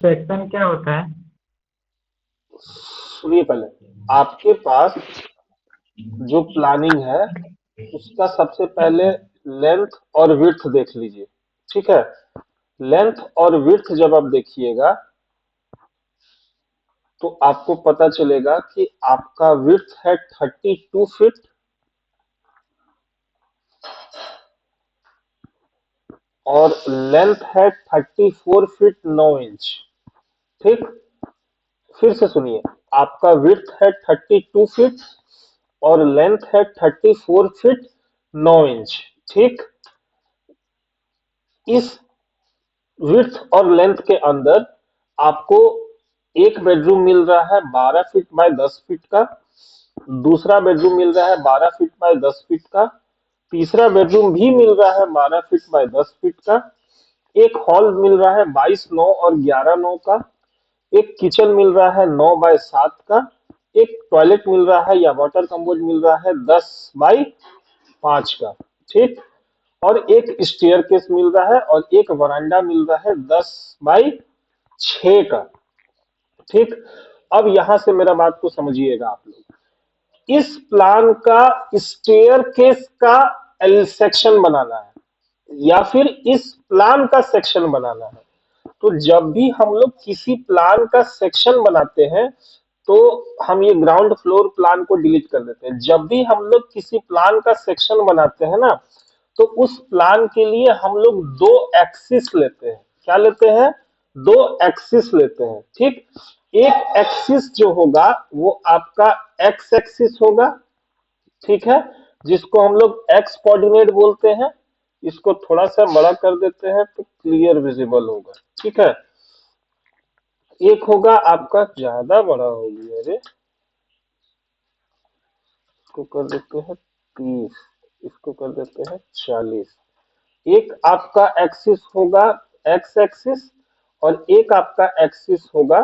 Section क्या होता है? सुनिए पहले, आपके पास जो प्लानिंग है उसका सबसे पहले लेंथ और विड्थ देख लीजिए। ठीक है, लेंथ और विड्थ जब आप देखिएगा तो आपको पता चलेगा कि आपका विड्थ है 32 फीट और लेंथ है 34 फीट 9 इंच। ठीक, फिर से सुनिए, आपका विड्थ है 32 फीट और लेंथ है 34 फीट 9 इंच। ठीक, इस विड्थ और लेंथ के अंदर आपको एक बेडरूम मिल रहा है 12 फीट बाय 10 फीट का, दूसरा बेडरूम मिल रहा है 12 फीट बाय 10 फीट का, तीसरा बेडरूम भी मिल रहा है 12 फीट बाय 10 फीट का, एक हॉल मिल रहा है 22 9 और 11 9 का, एक किचन मिल रहा है 9 बाय 7 का, एक टॉयलेट मिल रहा है या वाटर कम्बोर्ड मिल रहा है 10 बाय 5 का। ठीक, और एक स्टेयरकेस मिल रहा है और एक वरांडा मिल रहा है 10 बाय 6 का। ठीक, अब यहां से मेरा बात को समझिएगा आप लोग। इस प्लान का स्टेयरकेस का एल सेक्शन बनाना है या फिर इस प्लान का सेक्शन बनाना है। तो जब भी हम लोग किसी प्लान का सेक्शन बनाते हैं तो हम ये ग्राउंड फ्लोर प्लान को डिलीट कर देते हैं। जब भी हम लोग किसी प्लान का सेक्शन बनाते हैं ना, तो उस प्लान के लिए हम लोग दो एक्सिस लेते हैं। क्या लेते हैं? दो एक्सिस लेते हैं। ठीक, एक एक्सिस जो होगा वो आपका एक्स एक्सिस होगा। ठीक है, जिसको हम लोग एक्स कोऑर्डिनेट बोलते हैं। इसको थोड़ा सा बड़ा कर देते हैं तो क्लियर विजिबल होगा। ठीक है, एक होगा आपका, ज्यादा बड़ा हो गया रे, इसको कर देते हैं 30, इसको कर देते हैं 40। एक आपका एक्सिस होगा एक्स एक्सिस और एक आपका एक्सिस होगा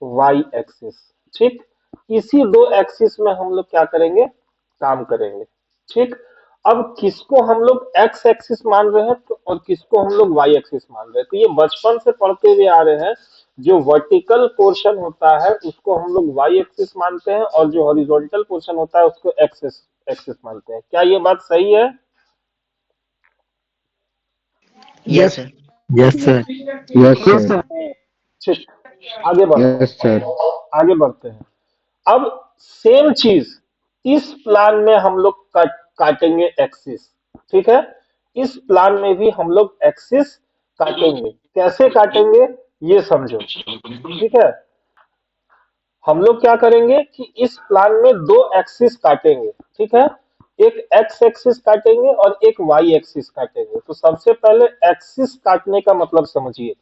वाई एक्सिस। ठीक, इसी दो एक्सिस में हम लोग क्या करेंगे? काम करेंगे। ठीक, अब किसको हम लोग एक्स एक्सिस मान रहे हैं तो और किसको हम लोग वाई एक्सिस मान रहे हैं, तो ये बचपन से पढ़ते हुए आ रहे हैं। जो वर्टिकल पोर्शन होता है उसको हम लोग वाई एक्सिस मानते हैं और जो हॉरिजॉन्टल पोर्शन होता है उसको एक्स एक्सिस मानते हैं। क्या ये बात सही है? Yes yes sir. Yes sir. Yes yes sir. Sir. ठीक, आगे बढ़ते यस सर। हैं, आगे बढ़ते हैं। अब सेम चीज इस प्लान में हम लोग काटेंगे एक्सिस। ठीक है, इस प्लान में भी हम लोग एक्सिस काटेंगे। कैसे काटेंगे ये समझो। ठीक है, हम लोग क्या करेंगे कि इस प्लान में दो एक्सिस काटेंगे। ठीक है, एक एक्स एक्सिस काटेंगे और एक वाई एक्सिस काटेंगे। तो सबसे पहले एक्सिस काटने का मतलब समझिए।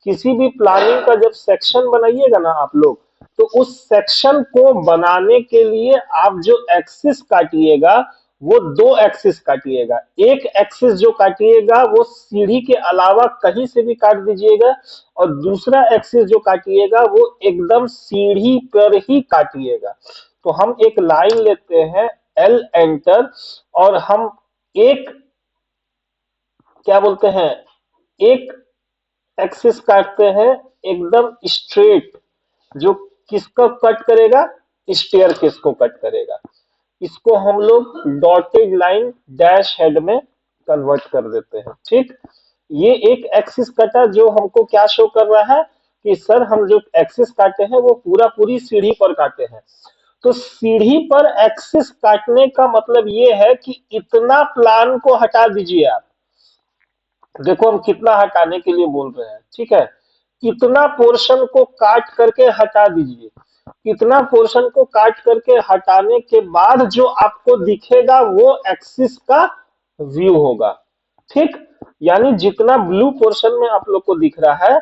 किसी भी प्लानिंग का जब सेक्शन बनाइएगा ना आप लोग, तो उस सेक्शन को बनाने के लिए आप जो एक्सिस काटिएगा वो दो एक्सिस काटिएगा। एक एक्सिस जो काटिएगा वो सीढ़ी के अलावा कहीं से भी काट दीजिएगा और दूसरा एक्सिस जो काटिएगा वो एकदम सीढ़ी पर ही काटिएगा। तो हम एक लाइन लेते हैं एल एंटर और हम एक, क्या बोलते हैं, एक एक्सिस काटते हैं एकदम स्ट्रेट, जो किसको कट करेगा? स्टेयर केस को कट करेगा। इसको हम लोग डॉटेड लाइन डैश हेड में कन्वर्ट कर देते हैं। ठीक, ये एक एक्सिस कटा जो हमको क्या शो कर रहा है कि सर हम जो एक्सिस काटे हैं वो पूरा पूरी सीढ़ी पर काटे हैं। तो सीढ़ी पर एक्सिस काटने का मतलब ये है कि इतना प्लान को हटा दीजिए आप। देखो हम कितना हटाने के लिए बोल रहे हैं। ठीक है, इतना पोर्शन को काट करके हटा दीजिए। इतना पोर्शन को काट करके हटाने के बाद जो आपको दिखेगा वो एक्सिस का व्यू होगा। ठीक, यानी जितना ब्लू पोर्शन में आप लोग को दिख रहा है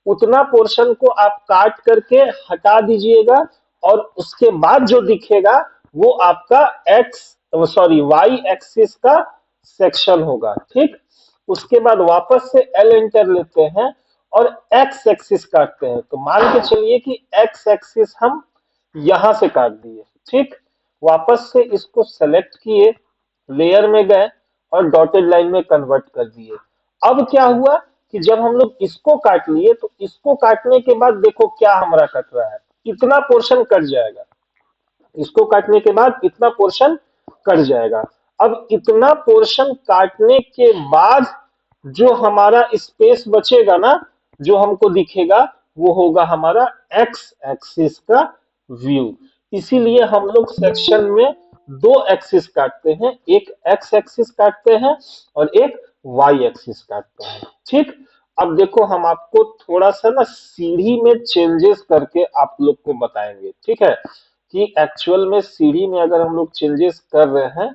उतना पोर्शन को आप काट करके हटा दीजिएगा और उसके बाद जो दिखेगा वो आपका एक्स, सॉरी, वाई एक्सिस का सेक्शन होगा। ठीक, उसके बाद वापस से एल एंटर लेते हैं और एक्स एक्सिस काटते हैं। तो मान के चलिए कि एक्स एक्सिस हम यहां से काट दिए। ठीक, वापस से इसको सेलेक्ट किए, लेयर में गए और डॉटेड लाइन में कन्वर्ट कर दिए। अब क्या हुआ कि जब हम लोग इसको काट लिए तो इसको काटने के बाद देखो क्या हमारा कट रहा है, इतना पोर्शन कट जाएगा। इसको काटने के बाद इतना पोर्शन कट जाएगा। अब इतना पोर्शन काटने के बाद जो हमारा स्पेस बचेगा ना, जो हमको दिखेगा, वो होगा हमारा एक्स एक्सिस का व्यू। इसीलिए हम लोग सेक्शन में दो एक्सिस काटते हैं, एक एक्स एक्सिस काटते हैं और एक वाई एक्सिस काटते हैं। ठीक, अब देखो हम आपको थोड़ा सा ना सीढ़ी में चेंजेस करके आप लोग को बताएंगे, ठीक है, कि एक्चुअल में सीढ़ी में अगर हम लोग चेंजेस कर रहे हैं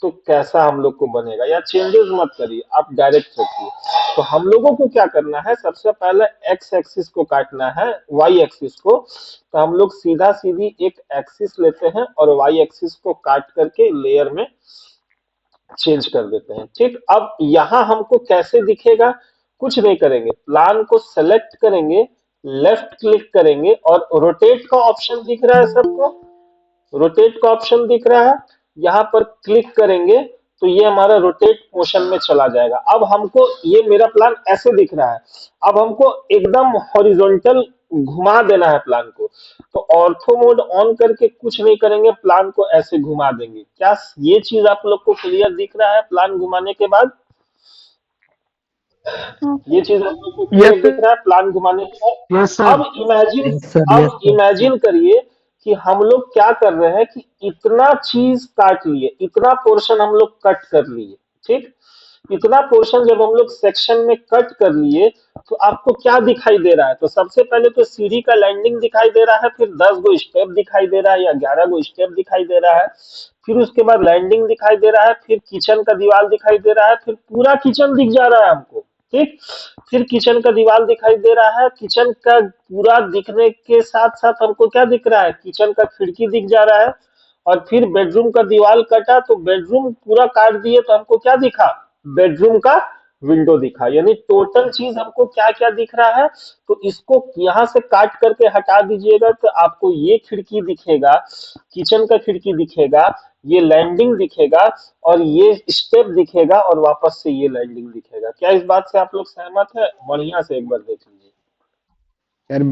तो कैसा हम लोग को बनेगा। या चेंजेस मत करिए, आप डायरेक्ट रखिए। तो हम लोगों को क्या करना है, सबसे पहले एक्स एक्सिस को काटना है, वाई एक्सिस को। तो हम लोग सीधा सीधी एक एक्सिस लेते हैं और वाई एक्सिस को काट करके लेयर में चेंज कर देते हैं। ठीक, अब यहां हमको कैसे दिखेगा, कुछ नहीं करेंगे, प्लान को सेलेक्ट करेंगे, लेफ्ट क्लिक करेंगे और रोटेट का ऑप्शन दिख रहा है सबको, रोटेट का ऑप्शन दिख रहा है, यहाँ पर क्लिक करेंगे तो ये हमारा रोटेट मोशन में चला जाएगा। अब हमको ये मेरा प्लान ऐसे दिख रहा है, अब हमको एकदम हॉरिजॉन्टल घुमा देना है प्लान को। तो ऑर्थो मोड ऑन करके कुछ नहीं करेंगे, प्लान को ऐसे घुमा देंगे। क्या ये चीज आप लोग को क्लियर दिख रहा है प्लान घुमाने के बाद? ये चीज आप लोग को यस क्लियर दिख रहा है प्लान घुमाने के बाद? Yes sir. अब इमेजिन, यस सर, अब यस सर। इमेजिन करिए कि हम लोग क्या कर रहे हैं कि इतना चीज काट लिए, इतना पोर्शन हम लोग कट कर लिए। ठीक, इतना पोर्शन जब हम लोग सेक्शन में कट कर लिए तो आपको क्या दिखाई दे रहा है? तो सबसे पहले तो सीढ़ी का लैंडिंग दिखाई दे रहा है, फिर 10 गो स्टेप दिखाई दे रहा है या 11 गो स्टेप दिखाई दे रहा है, फिर उसके बाद लैंडिंग दिखाई दे रहा है, फिर किचन का दीवार दिखाई दे रहा है, फिर पूरा किचन दिख जा रहा है हमको। ठीक, फिर किचन का दीवार दिखाई दे रहा है, किचन का पूरा दिखने के साथ साथ हमको क्या दिख रहा है, किचन का खिड़की दिख जा रहा है। और फिर बेडरूम का दीवार कटा तो बेडरूम पूरा काट दिए तो हमको क्या दिखा, बेडरूम का विंडो दिखा। यानी टोटल चीज हमको क्या क्या दिख रहा है। तो इसको यहां से काट करके हटा दीजिएगा तो आपको ये खिड़की दिखेगा, किचन का खिड़की दिखेगा, ये लैंडिंग दिखेगा और ये स्टेप दिखेगा और वापस से ये लैंडिंग दिखेगा। क्या इस बात से आप लोग सहमत है? बढ़िया से एक बार देख लीजिए। सर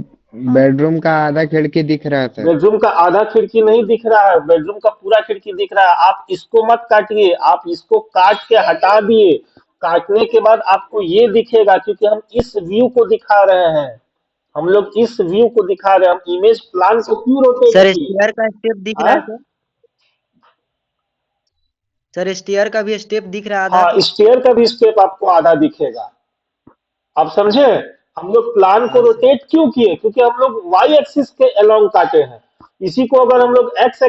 बेडरूम का आधा खिड़की दिख रहा है सर। बेडरूम का आधा खिड़की नहीं दिख रहा है, बेडरूम का पूरा खिड़की दिख रहा है। आप इसको मत काटिए, आप इसको काट के हटा दिए, काटने के बाद आपको ये दिखेगा, क्योंकि हम इस व्यू को दिखा रहे हैं, हम लोग इस व्यू को दिखा रहे हैं। हम इमेज प्लान को क्यों रोटेट सर किए? स्टेयर का स्टेप दिख रहा है क्या? सर स्टेयर का भी स्टेप दिख रहा है आधा हाँ, तो? स्टेयर का भी स्टेप आपको आधा दिखेगा। आप समझे? हम लोग प्लान को हाँ सर। रोटेट क्यों किए? क्योंकि हम लोग वाई एक्सिस के अलोंग काटे हैं। इसी को अगर हम लोग एक्स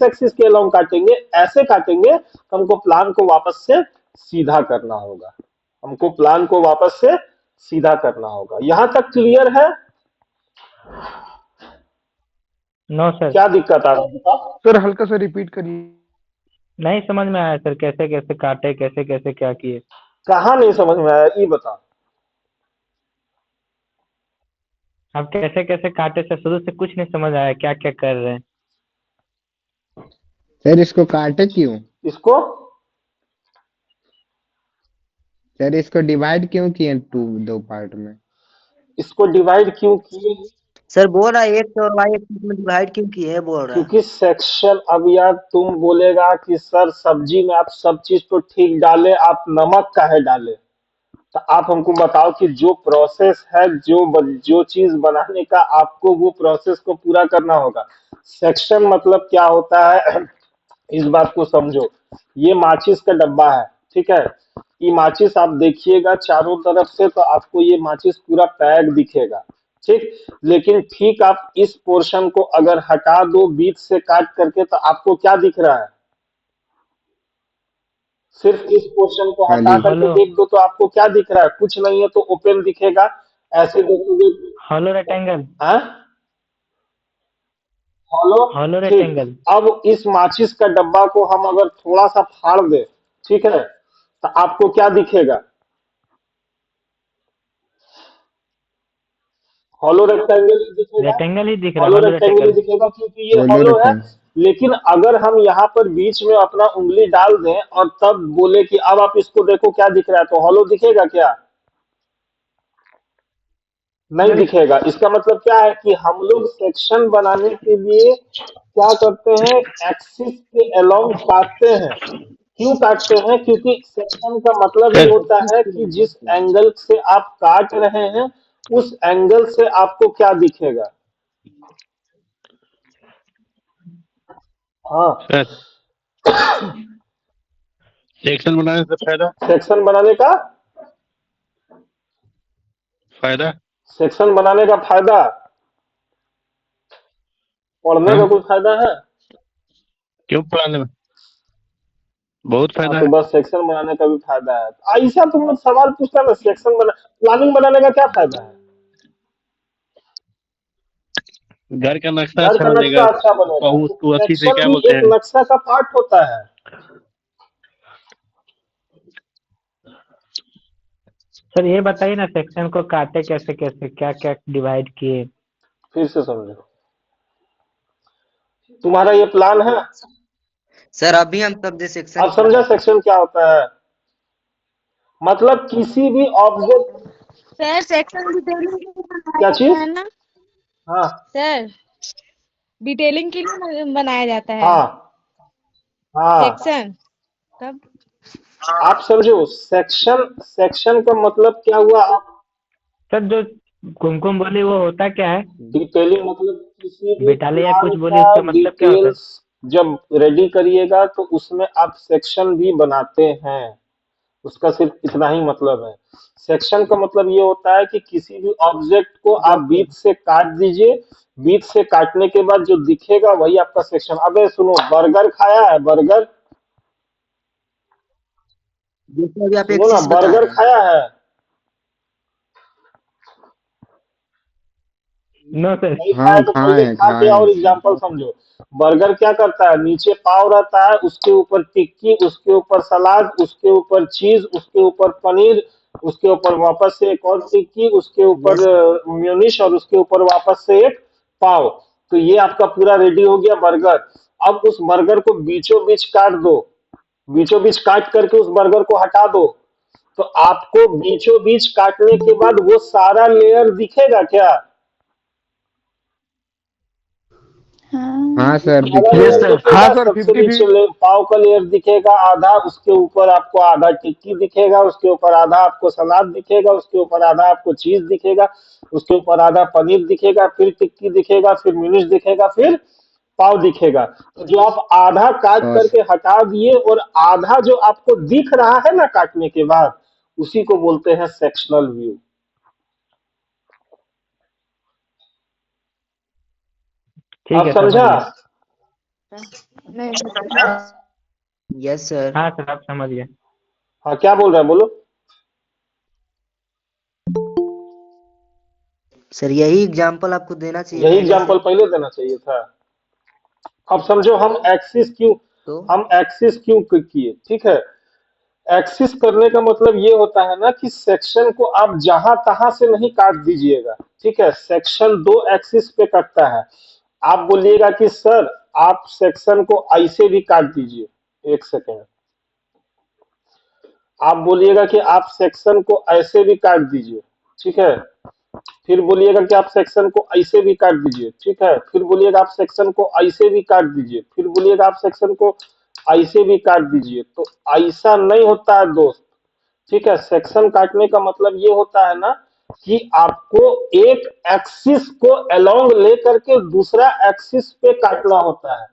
एक्सिस के अलोंग काटेंगे, ऐसे काटेंगे, तो हमको प्लान को वापस से सीधा करना होगा, हमको प्लान को वापस से सीधा करना होगा। यहां तक क्लियर है? नो सर, क्या दिक्कत आ रहा है बताओ? सर हल्का सा रिपीट करिए। नहीं समझ में आया सर, कैसे कैसे काटे, कैसे कैसे क्या किए। कहाँ नहीं समझ में आया, ये बताओ। आप कैसे कैसे काटे सर, शुरू से कुछ नहीं समझ आया, क्या क्या कर रहे हैं। सर इसको काटे क्यों? इसको सर इसको डिवाइड क्यों किए दो पार्ट में? इसको डिवाइड क्यों किए? सर बोल रहा है एक्स और वाई एक्सिस में डिवाइड क्यों किए है, बोल रहा है। क्योंकि सेक्शन, अब यार तुम बोलेगा कि सर सब्जी में आप सब चीज तो ठीक डाले, आप नमक काहे डाले? तो आप हमको बताओ कि जो प्रोसेस है, जो चीज बनाने का आपको वो प्रोसेस को पूरा करना होगा। सेक्शन मतलब क्या होता है इस बात को समझो। ये माचिस का डब्बा है, ठीक है, ये माचिस आप देखिएगा चारों तरफ से तो आपको ये माचिस पूरा पैक दिखेगा, ठीक। लेकिन ठीक आप इस पोर्शन को अगर हटा दो बीच से काट करके तो आपको क्या दिख रहा है? सिर्फ इस पोर्शन को हाँ हटा जी। करके हेलो। देख दो तो आपको क्या दिख रहा है? कुछ नहीं है, तो ओपन दिखेगा। ऐसे देखोगे, हॉलो रेक्टेंगल। हाँ, हॉलो, हॉलो ठीक। रेक्टेंगल। अब इस माचिस का डब्बा को हम अगर थोड़ा सा फाड़ दे, ठीक है, तो आपको क्या दिखेगा? हॉलो रेक्टेंगल ही दिखेगा। रेक्टेंगल ही दिख रहा है, हॉलो हॉलो रेक्टेंगल ही रेक्टेंगल। दिखेगा क्योंकि ये होलो हॉलो है। रेक्टेंगल। लेकिन अगर हम यहाँ पर बीच में अपना उंगली डाल दें और तब बोले कि अब आप इसको देखो क्या दिख रहा है, तो हॉलो दिखेगा क्या? नहीं दिखेगा। इसका मतलब क्या है कि हम लोग सेक्शन बनाने के लिए क्या करते हैं, एक्सिस के अलोंग काटते हैं। क्यों काटते हैं? क्योंकि सेक्शन का मतलब ये होता है कि जिस एंगल से आप काट रहे हैं उस एंगल से आपको क्या दिखेगा। हाँ, सर सेक्शन बनाने से फायदा सेक्शन बनाने का फायदा सेक्शन बनाने का फायदा, पढ़ने हाँ का कोई फायदा है? क्यों पढ़ाने में बहुत हाँ, फायदा तो है। बस सेक्शन बनाने का भी फायदा है। ऐसा तुम लोग सवाल पूछता है ना, सेक्शन बना, प्लानिंग बनाने का क्या फायदा है? घर का नक्शा घर अच्छा का बनेगा नक्शा अच्छा बनेगा, और तो उसको अथी से सेक्शन क्या भी बोलते एक हैं। नक्शा का पार्ट होता है। सर ये बताइए ना, सेक्शन को काटे कैसे कैसे, क्या क्या डिवाइड किए? फिर से समझो, तुम्हारा ये प्लान है, सर अभी हम सब्जेक्ट सेक्शन अब समझा सेक्शन क्या होता है? मतलब किसी भी ऑब्जेक्ट, सर सेक्शन डिटेलिंग के लिए बनाया क्या जाता चीज? है ना हाँ सर, डिटेलिंग के लिए बनाया जाता है हाँ हाँ, सेक्शन। तब आप समझो, सेक्शन सेक्शन का मतलब क्या हुआ? सर जो कुमकुम बोली वो होता क्या है? डिटेलिंग मतलब किसी भी बेटाले या प्लान कुछ बोली, का उसका मतलब क्या होता है? डिटेल्स जब रेडी करिएगा तो उसमें आप सेक्शन भी बनाते हैं। उसका सिर्फ इतना ही मतलब है। सेक्शन का मतलब ये होता है कि किसी भी ऑब्जेक्ट को आप बीच से काट दीजिए, बीच से काटने के बाद जो दिखेगा वही आपका सेक्शन। अबे सुनो, बर्गर खाया है? बर्गर, जैसे अभी आप सुनो ना, एक्सिस बता बर्गर रहे हैं। खाया है? No sir. नहीं खाया हाँ तो पहले खा के खाए और हैं। एग्जांपल समझो। बर्गर क्या करता है, नीचे पाव रहता है, उसके ऊपर टिक्की, उसके ऊपर सलाद, उसके ऊपर चीज, उसके ऊपर पनीर, उसके ऊपर वापस से एक और टिक्की, उसके ऊपर यस सर। म्योनीस, और उसके ऊपर वापस से एक पाव। तो ये आपका पूरा रेडी हो गया बर्गर। अब उस बर्गर को बीचों बीच काट दो, बीचों बीच काट करके उस बर्गर को हटा दो। तो आपको बीचों बीच काटने के बाद वो सारा लेयर दिखेगा क्या? हाँ सर आधा यस लेयर दिखेगा। सर। दिखेगा, सबसे नीचे पाव का लेयर दिखेगा आधा, उसके ऊपर आपको आधा टिक्की दिखेगा, उसके ऊपर आधा आपको सलाद दिखेगा, उसके ऊपर आधा आपको चीज दिखेगा, उसके ऊपर आधा पनीर दिखेगा, फिर टिक्की दिखेगा, फिर मिर्च दिखेगा, फिर पाव दिखेगा। तो जो आप आधा काट सर करके हटा दिए और आधा जो आपको दिख रहा है ना काटने के बाद, उसी को बोलते हैं सेक्शनल व्यू। ठीक आप है, समझ समझा? गया। नहीं यस सर। हाँ सर, आप समझ गए। हाँ, क्या बोल रहे हैं, बोलो। सर यही एग्जांपल आपको देना चाहिए यही पहले एग्जांपल से। पहले देना चाहिए था। अब समझो, तो हम एक्सिस क्यों किए, ठीक है? एक्सिस करने का मतलब ये होता है ना कि सेक्शन को आप जहां तहां से नहीं काट दीजिएगा, ठीक है? सेक्शन दो एक्सिस पे कटता है। आप बोलिएगा कि सर आप सेक्शन को ऐसे भी काट दीजिए, एक सेकेंड। आप बोलिएगा कि आप सेक्शन को ऐसे भी काट दीजिए, ठीक है? फिर बोलिएगा कि आप सेक्शन को ऐसे भी काट दीजिए, ठीक है? फिर बोलिएगा आप सेक्शन को ऐसे भी काट दीजिए, फिर बोलिएगा आप सेक्शन को ऐसे भी काट दीजिए। तो ऐसा नहीं होता है दोस्त, ठीक है? सेक्शन काटने का मतलब ये होता है ना कि आपको एक एक्सिस को अलोंग लेकर के दूसरा एक्सिस पे काटना होता है,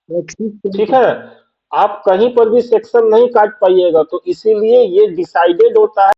एक्सिस पे ठीक है? काटना है। आप कहीं पर भी सेक्शन नहीं काट पाइएगा, तो इसीलिए ये डिसाइडेड होता है।